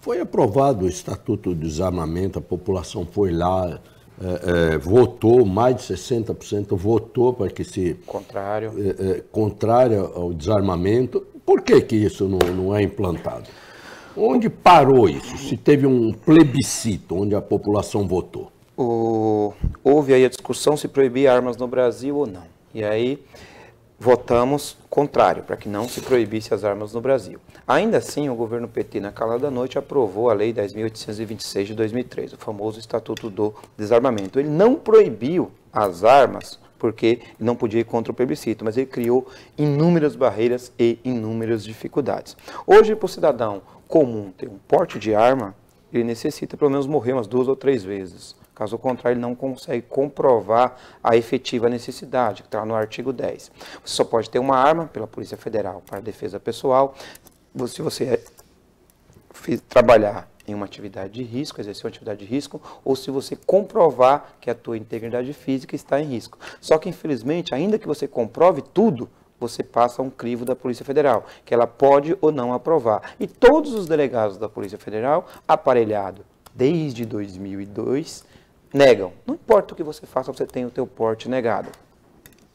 Foi aprovado o Estatuto do Desarmamento, a população foi lá, votou, mais de 60% votou para que se... contrário ao desarmamento. Por que isso não é implantado? Onde parou isso? Se teve um plebiscito onde a população votou? Houve aí a discussão se proibir armas no Brasil ou não. E aí votamos contrário, para que não se proibisse as armas no Brasil. Ainda assim, o governo PT, na calada da noite, aprovou a Lei 10.826 de 2003, o famoso Estatuto do Desarmamento. Ele não proibiu as armas porque não podia ir contra o plebiscito, mas ele criou inúmeras barreiras e inúmeras dificuldades. Hoje, para o cidadão comum ter um porte de arma, ele necessita pelo menos morrer umas 2 ou 3 vezes. Caso contrário, ele não consegue comprovar a efetiva necessidade, que está no artigo 10. Você só pode ter uma arma pela Polícia Federal para defesa pessoal se você trabalhar em uma atividade de risco, exercer uma atividade de risco, ou se você comprovar que a tua integridade física está em risco. Só que, infelizmente, ainda que você comprove tudo, você passa um crivo da Polícia Federal, que ela pode ou não aprovar. E todos os delegados da Polícia Federal, aparelhado desde 2002, negam. Não importa o que você faça, você tem o teu porte negado.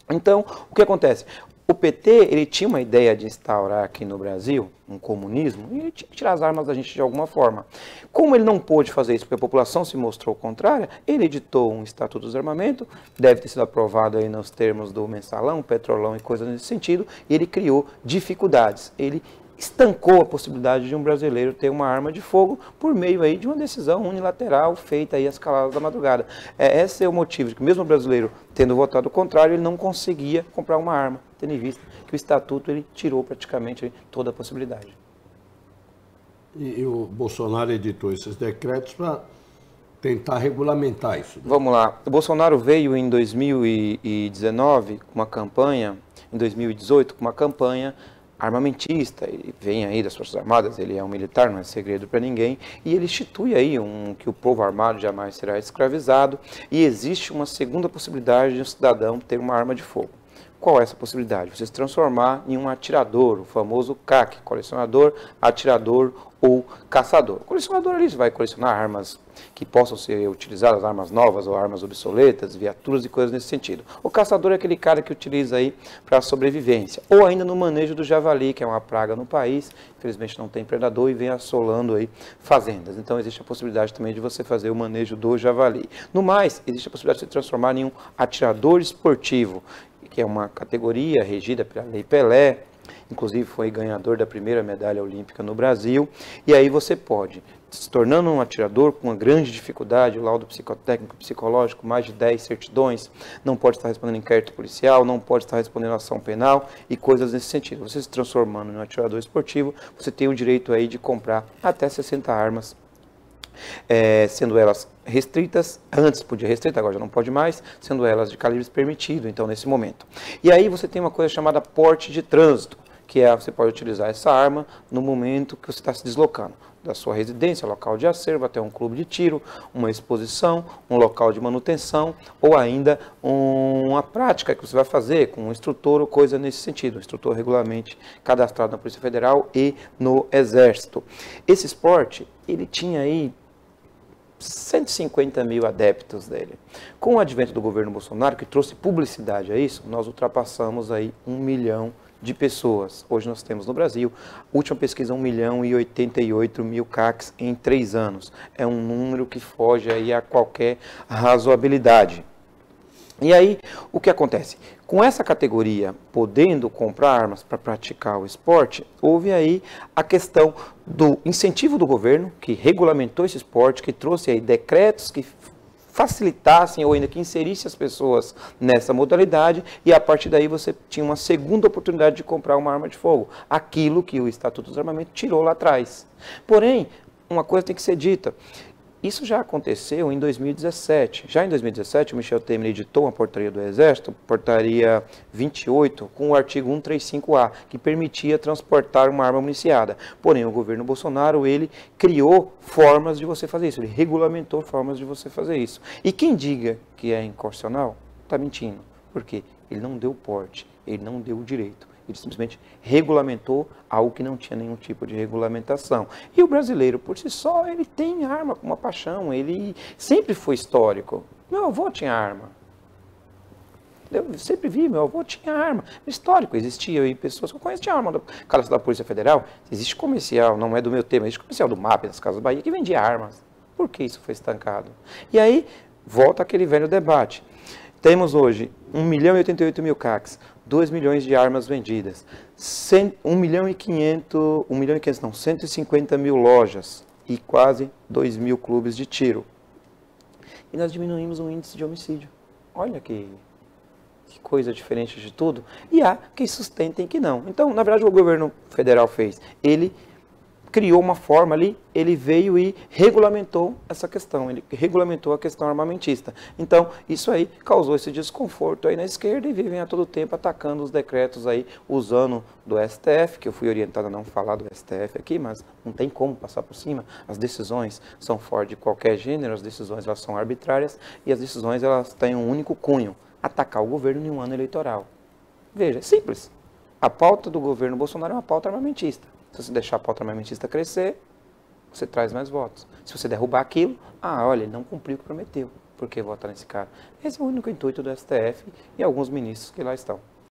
Então, o que acontece? O PT, ele tinha uma ideia de instaurar aqui no Brasil um comunismo e ele tinha que tirar as armas da gente de alguma forma. Como ele não pôde fazer isso porque a população se mostrou contrária, ele editou um Estatuto do Desarmamento, deve ter sido aprovado aí nos termos do mensalão, petrolão e coisas nesse sentido, e ele criou dificuldades. Ele estancou a possibilidade de um brasileiro ter uma arma de fogo por meio aí de uma decisão unilateral feita aí às caladas da madrugada. Esse é o motivo de que mesmo o brasileiro tendo votado o contrário, ele não conseguia comprar uma arma, tendo em vista que o Estatuto ele tirou praticamente toda a possibilidade. E o Bolsonaro editou esses decretos para tentar regulamentar isso. Vamos lá. O Bolsonaro veio em 2019 com uma campanha, em 2018 com uma campanha armamentista, ele vem aí das Forças Armadas, ele é um militar, não é segredo para ninguém, e ele institui aí que o povo armado jamais será escravizado, e existe uma segunda possibilidade de um cidadão ter uma arma de fogo. Qual é essa possibilidade? Você se transformar em um atirador, o famoso CAC, colecionador, atirador ou caçador. O colecionador ali vai colecionar armas que possam ser utilizadas, armas novas ou armas obsoletas, viaturas e coisas nesse sentido. O caçador é aquele cara que utiliza aí para sobrevivência. Ou ainda no manejo do javali, que é uma praga no país, infelizmente não tem predador e vem assolando aí fazendas. Então existe a possibilidade também de você fazer o manejo do javali. No mais, existe a possibilidade de se transformar em um atirador esportivo, que é uma categoria regida pela Lei Pelé, inclusive foi ganhador da primeira medalha olímpica no Brasil, e aí você pode, se tornando um atirador com uma grande dificuldade, laudo psicotécnico, psicológico, mais de 10 certidões, não pode estar respondendo inquérito policial, não pode estar respondendo ação penal e coisas nesse sentido. Você se transformando em um atirador esportivo, você tem o direito aí de comprar até 60 armas, sendo elas restritas, antes podia restrita, agora já não pode mais, sendo elas de calibres permitido, então, nesse momento. E aí você tem uma coisa chamada porte de trânsito, que você pode utilizar essa arma no momento que você está se deslocando, da sua residência, local de acervo, até um clube de tiro, uma exposição, um local de manutenção, ou ainda uma prática que você vai fazer com um instrutor ou coisa nesse sentido, um instrutor regularmente cadastrado na Polícia Federal e no Exército. Esse esporte, ele tinha aí 150 mil adeptos dele. Com o advento do governo Bolsonaro, que trouxe publicidade a isso, nós ultrapassamos aí 1 milhão de pessoas. Hoje nós temos no Brasil, última pesquisa, 1.088.000 CACs em 3 anos. É um número que foge aí a qualquer razoabilidade. E aí, o que acontece? Com essa categoria, podendo comprar armas para praticar o esporte, houve aí a questão do incentivo do governo, que regulamentou esse esporte, que trouxe aí decretos que facilitassem ou ainda que inserissem as pessoas nessa modalidade, e a partir daí você tinha uma segunda oportunidade de comprar uma arma de fogo, aquilo que o Estatuto do Desarmamento tirou lá atrás. Porém, uma coisa tem que ser dita, isso já aconteceu em 2017. Já em 2017, o Michel Temer editou uma portaria do Exército, portaria 28, com o artigo 135A, que permitia transportar uma arma municiada. Porém, o governo Bolsonaro, ele criou formas de você fazer isso, ele regulamentou formas de você fazer isso. E quem diga que é inconstitucional, está mentindo. Por quê? Ele não deu porte, ele não deu o direito. Ele simplesmente regulamentou algo que não tinha nenhum tipo de regulamentação. E o brasileiro, por si só, ele tem arma com uma paixão. Ele sempre foi histórico. Meu avô tinha arma. Eu sempre vi, meu avô tinha arma. Histórico, existia aí pessoas que eu conheço, tinha arma da cadastro da Polícia Federal. Existe comercial, não é do meu tema, existe comercial do MAP, das Casas Bahia, que vendia armas. Por que isso foi estancado? E aí, volta aquele velho debate. Temos hoje 1.088.000 CACs, 2 milhões de armas vendidas, 150 mil lojas e quase 2 mil clubes de tiro. E nós diminuímos o índice de homicídio. Olha que coisa diferente de tudo. E há quem sustentem que não. Então, na verdade, o governo federal fez. Ele criou uma forma ali, ele veio e regulamentou essa questão, ele regulamentou a questão armamentista. Então, isso aí causou esse desconforto aí na esquerda e vivem a todo tempo atacando os decretos aí, usando do STF, que eu fui orientado a não falar do STF aqui, mas não tem como passar por cima. As decisões são fora de qualquer gênero, as decisões elas são arbitrárias e as decisões elas têm um único cunho, atacar o governo em um ano eleitoral. Veja, é simples. A pauta do governo Bolsonaro é uma pauta armamentista. Se você deixar a pauta armamentista crescer, você traz mais votos. Se você derrubar aquilo, olha, ele não cumpriu o que prometeu. Por que votar nesse cara? Esse é o único intuito do STF e alguns ministros que lá estão.